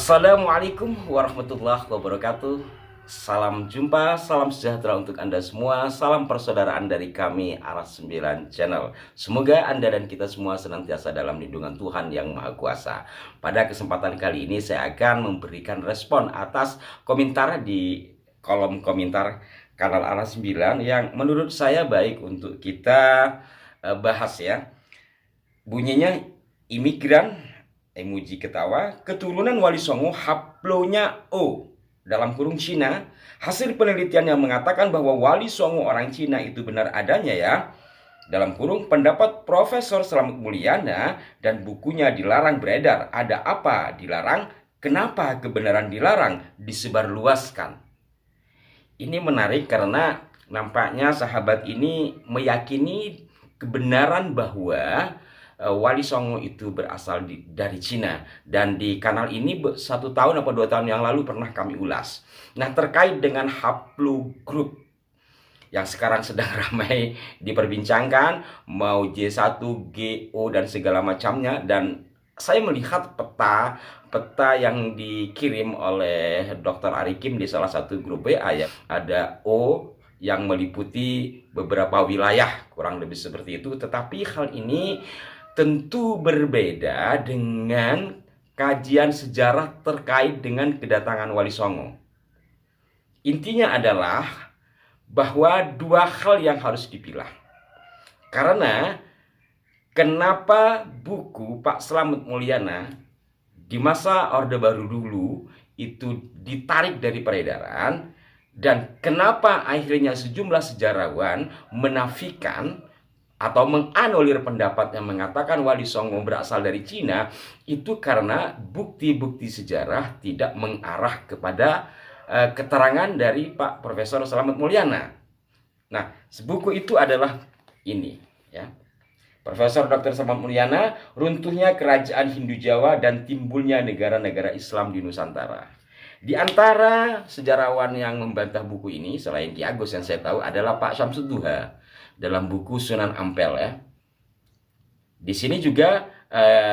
Assalamualaikum warahmatullahi wabarakatuh. Salam jumpa, salam sejahtera untuk Anda semua. Salam persaudaraan dari kami Aras 9 Channel. Semoga Anda dan kita semua senantiasa dalam lindungan Tuhan Yang Maha Kuasa. Pada kesempatan kali ini saya akan memberikan respon atas komentar di kolom komentar kanal Aras 9 yang menurut saya baik untuk kita bahas ya. Bunyinya imigran, emoji ketawa, keturunan Wali Songo haplonya O dalam kurung Cina. Hasil penelitian yang mengatakan bahwa Wali Songo orang Cina itu benar adanya ya. Dalam kurung pendapat Profesor Slamet Mulyana dan bukunya dilarang beredar. Ada apa dilarang? Kenapa kebenaran dilarang? Disebarluaskan. Ini menarik karena nampaknya sahabat ini meyakini kebenaran bahwa Wali Songo itu berasal dari Cina. Dan di kanal ini 1 tahun atau 2 tahun yang lalu pernah kami ulas. Nah, terkait dengan haplogroup yang sekarang sedang ramai diperbincangkan, mau J1, GO dan segala macamnya. Dan saya melihat peta yang dikirim oleh Dr. Arikim di salah satu grup WA ya. Ada O yang meliputi beberapa wilayah, kurang lebih seperti itu. Tetapi hal ini tentu berbeda dengan kajian sejarah terkait dengan kedatangan Wali Songo. Intinya adalah bahwa 2 hal yang harus dipilah. Karena kenapa buku Pak Slamet Mulyana di masa Orde Baru dulu itu ditarik dari peredaran, dan kenapa akhirnya sejumlah sejarawan menafikan atau menganulir pendapat yang mengatakan Wali Songo berasal dari Cina, itu karena bukti-bukti sejarah tidak mengarah kepada keterangan dari Pak Profesor Slamet Mulyana. Nah, sebuku itu adalah ini ya. Profesor Dr. Slamet Mulyana, Runtuhnya Kerajaan Hindu Jawa dan Timbulnya Negara-negara Islam di Nusantara. Di antara sejarawan yang membantah buku ini selain Ki Agus yang saya tahu adalah Pak Syamsud Duha dalam buku Sunan Ampel ya. Di sini juga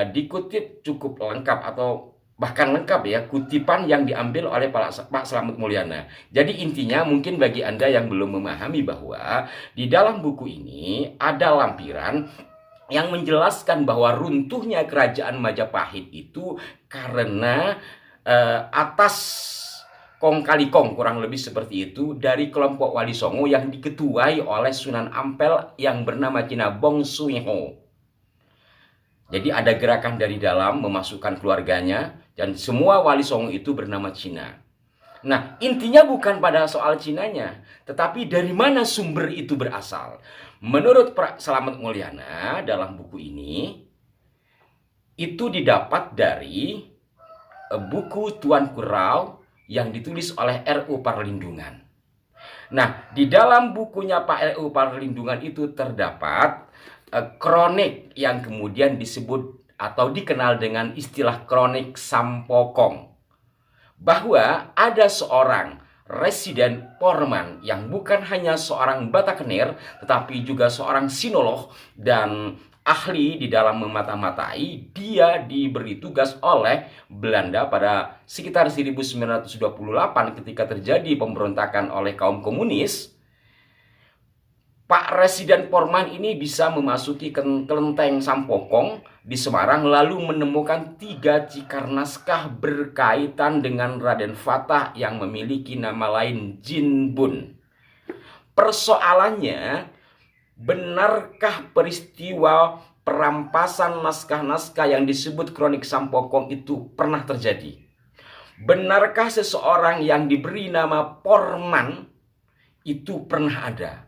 dikutip cukup lengkap atau bahkan lengkap ya kutipan yang diambil oleh Pak Slamet Mulyana. Jadi intinya mungkin bagi Anda yang belum memahami bahwa di dalam buku ini ada lampiran yang menjelaskan bahwa runtuhnya kerajaan Majapahit itu karena atas kong kali kong, kurang lebih seperti itu, dari kelompok Wali Songo yang diketuai oleh Sunan Ampel yang bernama Cina Bong Suiho. Jadi ada gerakan dari dalam memasukkan keluarganya, dan semua Wali Songo itu bernama Cina. Nah, intinya bukan pada soal Cinanya, tetapi dari mana sumber itu berasal. Menurut Pak Slamet Mulyana dalam buku ini, itu didapat dari buku Tuan Kurau yang ditulis oleh R.U. Parlindungan. Nah, di dalam bukunya Pak R.U. Parlindungan itu terdapat kronik yang kemudian disebut atau dikenal dengan istilah kronik Sampokong. Bahwa ada seorang residen Porman yang bukan hanya seorang Batakenir, tetapi juga seorang sinolog dan ahli di dalam memata-matai. Dia diberi tugas oleh Belanda pada sekitar 1928 ketika terjadi pemberontakan oleh kaum komunis. Pak Residen Porman ini bisa memasuki kelenteng Sampokong di Semarang lalu menemukan 3 cikar naskah berkaitan dengan Raden Fatah yang memiliki nama lain Jinbun. Persoalannya, benarkah peristiwa perampasan naskah-naskah yang disebut kronik Sampokong itu pernah terjadi? Benarkah seseorang yang diberi nama Porman itu pernah ada?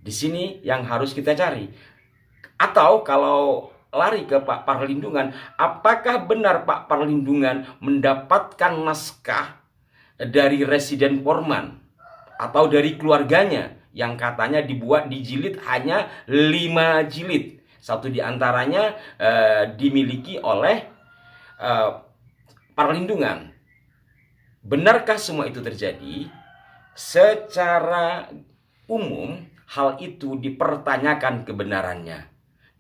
Di sini yang harus kita cari. Atau kalau lari ke Pak Parlindungan, apakah benar Pak Parlindungan mendapatkan naskah dari residen Porman atau dari keluarganya yang katanya dijilid hanya 5 jilid. Satu diantaranya dimiliki oleh Parlindungan. Benarkah semua itu terjadi? Secara umum hal itu dipertanyakan kebenarannya.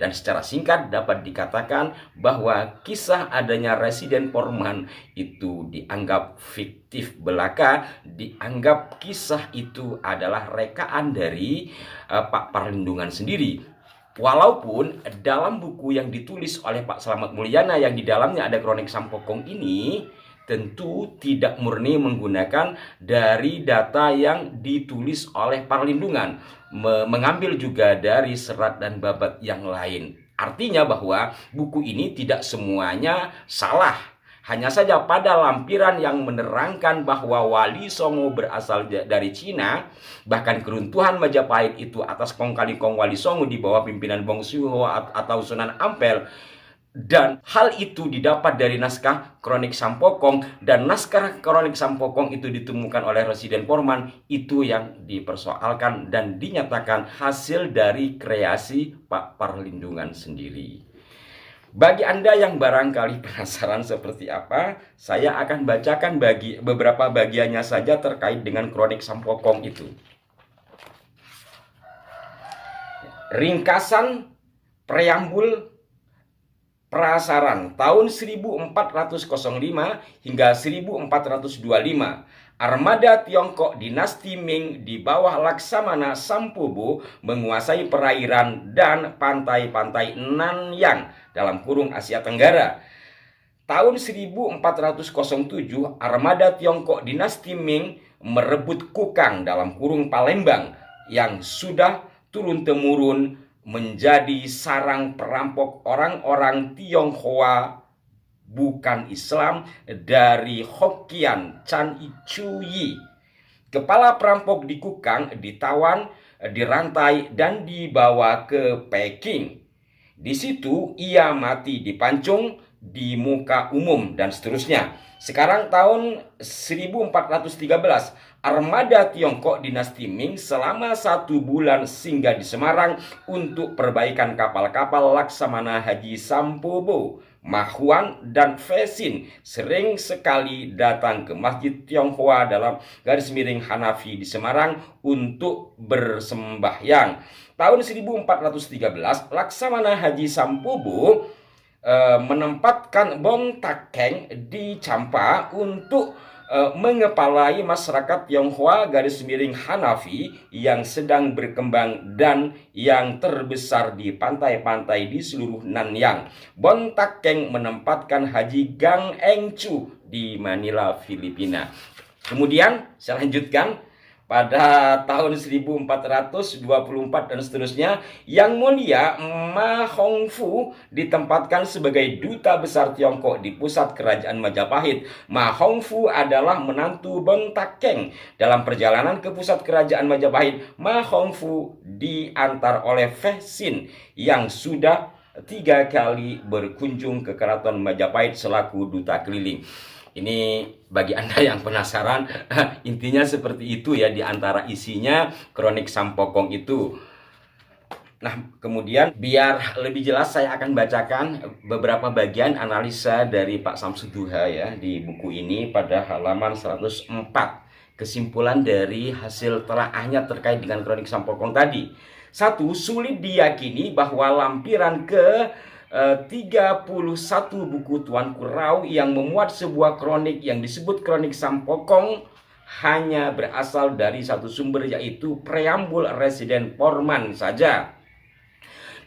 Dan secara singkat dapat dikatakan bahwa kisah adanya Residen Porman itu dianggap fiktif belaka, dianggap kisah itu adalah rekaan dari Pak Parlindungan sendiri. Walaupun dalam buku yang ditulis oleh Pak Slamet Mulyana yang di dalamnya ada Kronik Sampokong ini tentu tidak murni menggunakan dari data yang ditulis oleh Parlindungan, mengambil juga dari serat dan babat yang lain. Artinya bahwa buku ini tidak semuanya salah. Hanya saja pada lampiran yang menerangkan bahwa Wali Songo berasal dari Cina, bahkan keruntuhan Majapahit itu atas kong kali kong Wali Songo di bawah pimpinan Bongsuho atau Sunan Ampel, dan hal itu didapat dari naskah Kronik Sampokong, dan naskah Kronik Sampokong itu ditemukan oleh Residen Porman, itu yang dipersoalkan dan dinyatakan hasil dari kreasi Pak Parlindungan sendiri. Bagi Anda yang barangkali penasaran seperti apa, saya akan bacakan beberapa bagiannya saja terkait dengan Kronik Sampokong itu. Ringkasan preambul prasaran tahun 1405 hingga 1425. Armada Tiongkok dinasti Ming di bawah Laksamana Sampobo menguasai perairan dan pantai-pantai Nanyang dalam kurung Asia Tenggara. Tahun 1407, armada Tiongkok dinasti Ming merebut Kukang dalam kurung Palembang yang sudah turun-temurun menjadi sarang perampok orang-orang Tionghoa bukan Islam dari Hokkien Chan Ichuyi. Kepala perampok di Kukang ditawan, dirantai, dan dibawa ke Peking. Di situ ia mati dipancung di muka umum dan seterusnya. Sekarang tahun 1413, armada Tiongkok dinasti Ming selama 1 bulan singgah di Semarang untuk perbaikan kapal-kapal Laksamana Haji Sampobo, Mahuan, dan Fesin. Sering sekali datang ke Masjid Tionghoa dalam garis miring Hanafi di Semarang untuk bersembahyang. Tahun 1413, Laksamana Haji Sampobo menempatkan Bong Takeng di Champa untuk mengepalai masyarakat Tionghoa garis miring Hanafi yang sedang berkembang dan yang terbesar di pantai-pantai di seluruh Nanyang. Bong Takeng menempatkan Haji Gang Engcu di Manila, Filipina. Kemudian saya lanjutkan. Pada tahun 1424 dan seterusnya, Yang Mulia Ma Hongfu ditempatkan sebagai duta besar Tiongkok di pusat kerajaan Majapahit. Ma Hongfu adalah menantu Bong Takeng. Dalam perjalanan ke pusat kerajaan Majapahit, Ma Hongfu diantar oleh Fesin yang sudah 3 kali berkunjung ke keraton Majapahit selaku duta keliling. Ini bagi Anda yang penasaran, intinya seperti itu ya di antara isinya Kronik Sampokong itu. Nah, kemudian biar lebih jelas saya akan bacakan beberapa bagian analisa dari Pak Samsud Duha ya di buku ini pada halaman 104. Kesimpulan dari hasil telaahnya terkait dengan Kronik Sampokong tadi. 1. Sulit diyakini bahwa lampiran ke 31 buku Tuanku Rau yang memuat sebuah kronik yang disebut Kronik Sampokong hanya berasal dari satu sumber, yaitu preambul Residen Porman saja.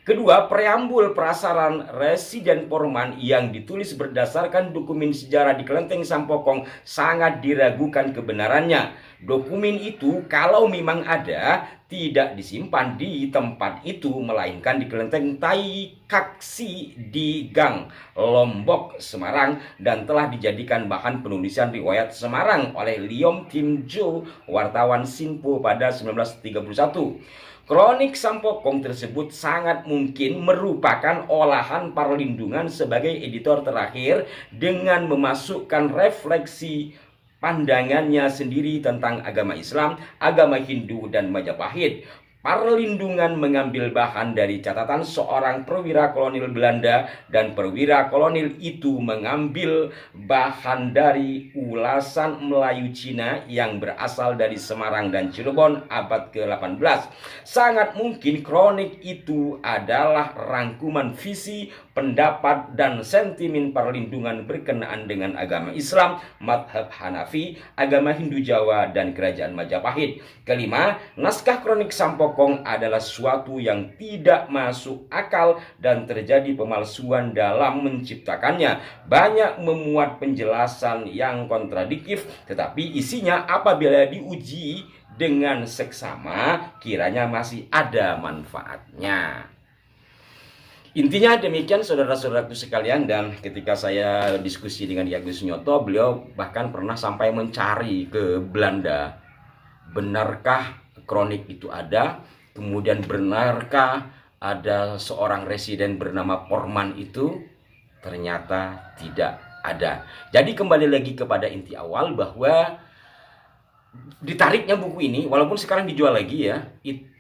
Kedua, preambul prasaran Residen Porman yang ditulis berdasarkan dokumen sejarah di Kelenteng Sampokong sangat diragukan kebenarannya. Dokumen itu kalau memang ada, tidak disimpan di tempat itu, melainkan di Kelenteng Tai Kaksi di Gang, Lombok, Semarang, dan telah dijadikan bahan penulisan riwayat Semarang oleh Liom Tim Jo, wartawan Sinpo pada 1931. Kronik Sampokong tersebut sangat mungkin merupakan olahan Parlindungan sebagai editor terakhir dengan memasukkan refleksi pandangannya sendiri tentang agama Islam, agama Hindu, dan Majapahit. Perlindungan mengambil bahan dari catatan seorang perwira kolonel Belanda, dan perwira kolonel itu mengambil bahan dari ulasan Melayu Cina yang berasal dari Semarang dan Cirebon abad ke-18. Sangat mungkin kronik itu adalah rangkuman visi, pendapat, dan sentimen perlindungan berkenaan dengan agama Islam, madhab Hanafi, agama Hindu Jawa, dan kerajaan Majapahit. Kelima, naskah kronik Sampokong adalah suatu yang tidak masuk akal dan terjadi pemalsuan dalam menciptakannya. Banyak memuat penjelasan yang kontradiktif, tetapi isinya apabila diuji dengan seksama kiranya masih ada manfaatnya. Intinya demikian saudara-saudaraku sekalian, dan ketika saya diskusi dengan Ki Agus Sunyoto, beliau bahkan pernah sampai mencari ke Belanda. Benarkah kronik itu ada? Kemudian benarkah ada seorang residen bernama Porman itu? Ternyata tidak ada. Jadi kembali lagi kepada inti awal bahwa ditariknya buku ini, walaupun sekarang dijual lagi ya,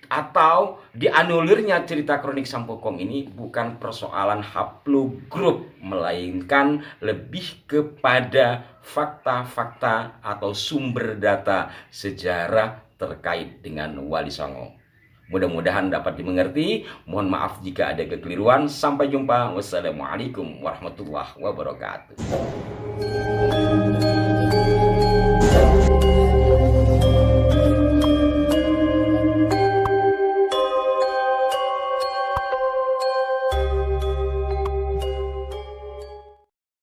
atau dianulirnya cerita kronik Sampokong ini bukan persoalan haplogrup, melainkan lebih kepada fakta-fakta atau sumber data sejarah terkait dengan Wali Songo. Mudah-mudahan dapat dimengerti. Mohon maaf jika ada kekeliruan. Sampai jumpa. Wassalamualaikum warahmatullahi wabarakatuh.